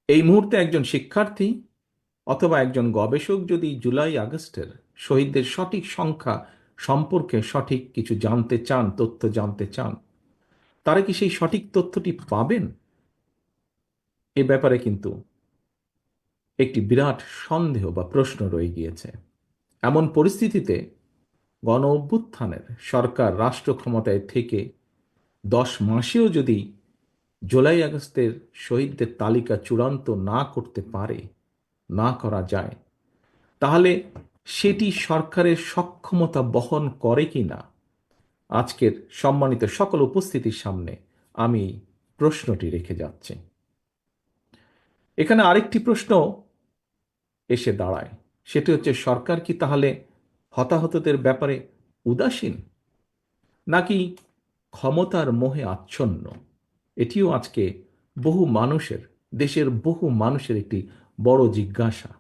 এই মুহূর্তে একজন শিক্ষার্থী অথবা একজন গবেষক যদি জুলাই আগস্টের শহীদদের সঠিক সংখ্যা সম্পর্কে সঠিক কিছু জানতে চান, তথ্য জানতে চান, তারা কি সেই সঠিক তথ্যটি পাবেন? এ ব্যাপারে কিন্তু একটি বিরাট সন্দেহ বা প্রশ্ন রয়ে গিয়েছে। এমন পরিস্থিতিতে গণ অভ্যুত্থানের সরকার রাষ্ট্র ক্ষমতায় থেকে 10 মাসেও যদি জুলাই আগস্টের শহীদদের তালিকা চূড়ান্ত না করতে পারে, না করা যায়, তাহলে সেটি সরকারের সক্ষমতা বহন করে কি না, আজকের সম্মানিত সকল উপস্থিতির সামনে আমি প্রশ্নটি রেখে যাচ্ছি। এখানে আরেকটি প্রশ্ন এসে দাঁড়ায়, সেটি হচ্ছে সরকার কি তাহলে হতাহতদের ব্যাপারে উদাসীন, নাকি ক্ষমতার মোহে আচ্ছন্ন? এটিও আজকে বহু মানুষের, দেশের বহু মানুষের একটি বড় জিজ্ঞাসা।